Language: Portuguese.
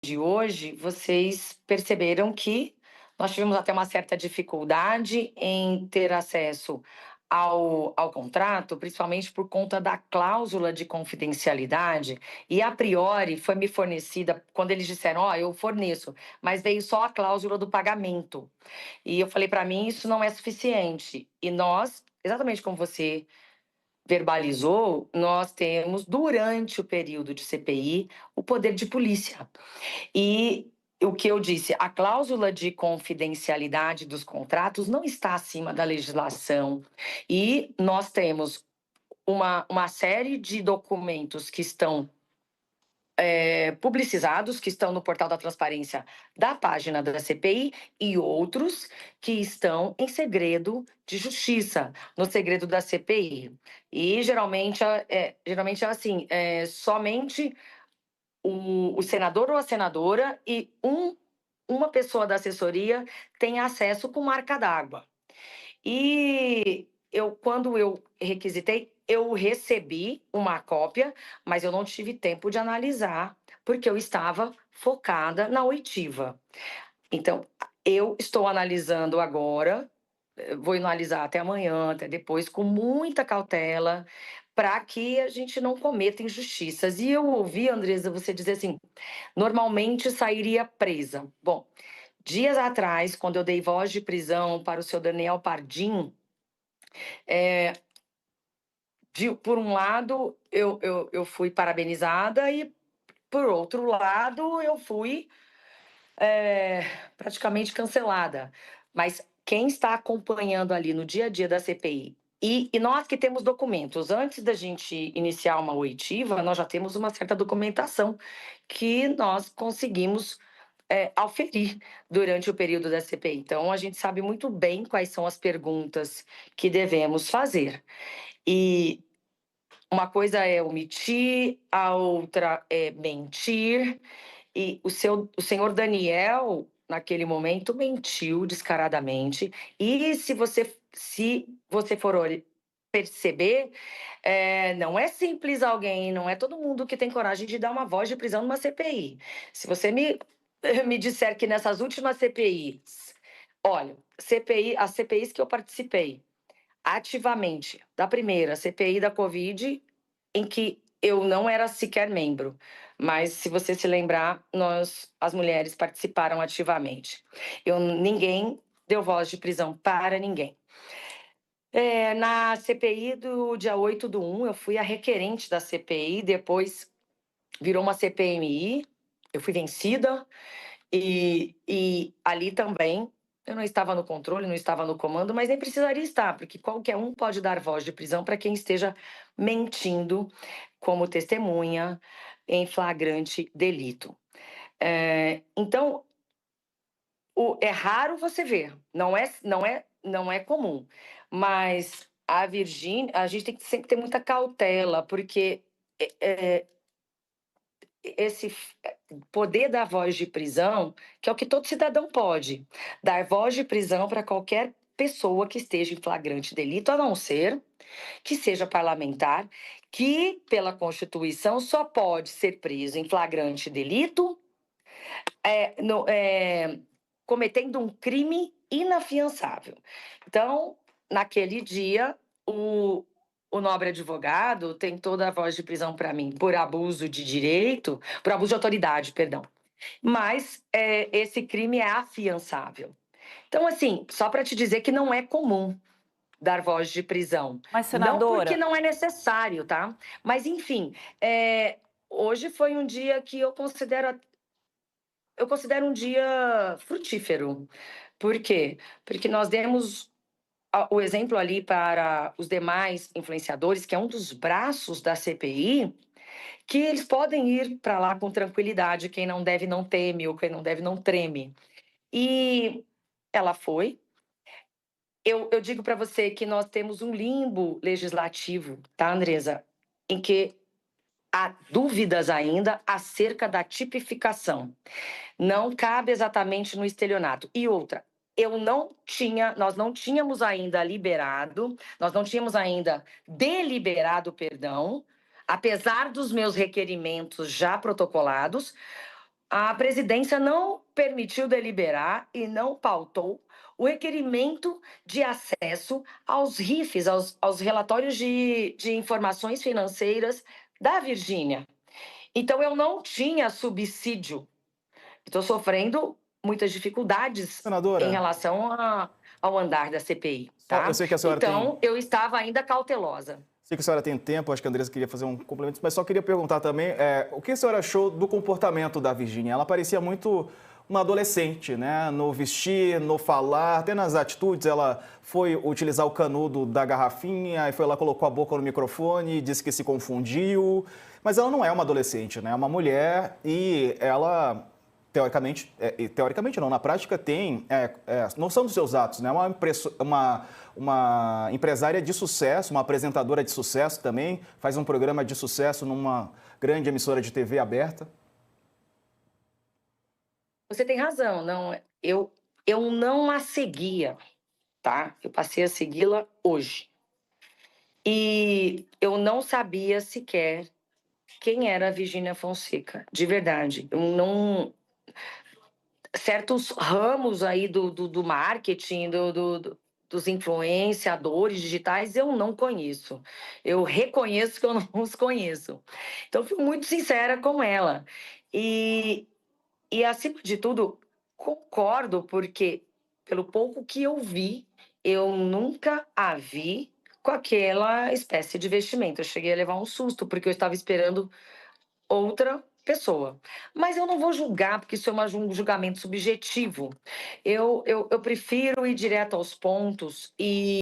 de hoje, vocês perceberam que nós tivemos até uma certa dificuldade em ter acesso ao contrato, principalmente por conta da cláusula de confidencialidade, e a priori foi me fornecida, quando eles disseram, ó, eu forneço, mas veio só a cláusula do pagamento. E eu falei, para mim isso não é suficiente. E nós, exatamente como você verbalizou, nós temos, durante o período de CPI, o poder de polícia. E o que eu disse, a cláusula de confidencialidade dos contratos não está acima da legislação. E nós temos uma série de documentos que estão publicizados, que estão no portal da transparência da página da CPI, e outros que estão em segredo de justiça, no segredo da CPI. E geralmente é assim, somente o senador ou a senadora e uma pessoa da assessoria tem acesso com marca d'água. E quando eu requisitei, eu recebi uma cópia, mas eu não tive tempo de analisar, porque eu estava focada na oitiva. Então, eu estou analisando agora, vou analisar até amanhã, até depois, com muita cautela, para que a gente não cometa injustiças. E eu ouvi, Andresa, você dizer assim: normalmente sairia presa. Bom, dias atrás, quando eu dei voz de prisão para o seu Daniel Pardim, é, por um lado, eu fui parabenizada e, por outro lado, eu fui é, praticamente cancelada. Mas quem está acompanhando ali no dia a dia da CPI, e nós que temos documentos, antes da gente iniciar uma oitiva, nós já temos uma certa documentação que nós conseguimos auferir durante o período da CPI. Então, a gente sabe muito bem quais são as perguntas que devemos fazer. E uma coisa é omitir, a outra é mentir. E o senhor Daniel, naquele momento, mentiu descaradamente. E se você for perceber, não é simples alguém, não é todo mundo que tem coragem de dar uma voz de prisão numa CPI. Se você me disser que nessas últimas CPIs, olha, as CPIs que eu participei ativamente, da primeira, CPI da Covid, em que eu não era sequer membro, mas se você se lembrar, as mulheres participaram ativamente. Ninguém deu voz de prisão para ninguém. Na CPI do dia 8/1, eu fui a requerente da CPI, depois virou uma CPMI, eu fui vencida, e ali também eu não estava no controle, não estava no comando, mas nem precisaria estar, porque qualquer um pode dar voz de prisão para quem esteja mentindo como testemunha em flagrante delito. Então, é raro você ver, não é comum, mas a Virgínia, a gente tem que sempre ter muita cautela, porque esse poder da voz de prisão, que é o que todo cidadão pode, dar voz de prisão para qualquer pessoa que esteja em flagrante delito, a não ser que seja parlamentar, que pela Constituição só pode ser preso em flagrante delito cometendo um crime inafiançável. Então, naquele dia, o nobre advogado tentou dar voz de prisão para mim por abuso de direito, por abuso de autoridade, perdão. Mas esse crime é afiançável. Então, assim, só para te dizer que não é comum dar voz de prisão. Mas, Não porque senadora, não é necessário, tá? Mas, enfim, hoje foi um dia que eu considero um dia frutífero. Por quê? Porque nós demos o exemplo ali para os demais influenciadores, que é um dos braços da CPI, que eles podem ir para lá com tranquilidade. Quem não deve não teme, ou quem não deve não treme. E ela foi. Eu digo para você que nós temos um limbo legislativo, tá, Andresa? Em que há dúvidas ainda acerca da tipificação. Não cabe exatamente no estelionato. E outra, nós não tínhamos ainda liberado, nós não tínhamos ainda deliberado, perdão, apesar dos meus requerimentos já protocolados, a presidência não permitiu deliberar e não pautou o requerimento de acesso aos RIFs, aos relatórios de informações financeiras da Virgínia. Então, eu não tinha subsídio. Estou sofrendo muitas dificuldades em Senadora, relação ao andar da CPI, eu tá? sei que a senhora tem. Então, eu estava ainda cautelosa. Sei que a senhora tem tempo, acho que a Andressa queria fazer um complemento, mas só queria perguntar também o que a senhora achou do comportamento da Virgínia? Ela parecia muito uma adolescente, né? No vestir, no falar, até nas atitudes. Ela foi utilizar o canudo da garrafinha e foi lá, colocou a boca no microfone, disse que se confundiu. Mas ela não é uma adolescente, né? É uma mulher e ela teoricamente não, na prática tem noção dos seus atos, né? Uma empresária de sucesso, uma apresentadora de sucesso também, faz um programa de sucesso numa grande emissora de TV aberta. Você tem razão, não, eu não a seguia, tá? Eu passei a segui-la hoje. E eu não sabia sequer quem era a Virgínia Fonseca, de verdade. Eu não, certos ramos aí do marketing, dos influenciadores digitais, eu não conheço. Eu reconheço que eu não os conheço. Então, fui muito sincera com ela. E acima de tudo, concordo, porque, pelo pouco que eu vi, eu nunca a vi com aquela espécie de vestimento. Eu cheguei a levar um susto, porque eu estava esperando outra pessoa. Mas eu não vou julgar, porque isso é um julgamento subjetivo. Eu prefiro ir direto aos pontos e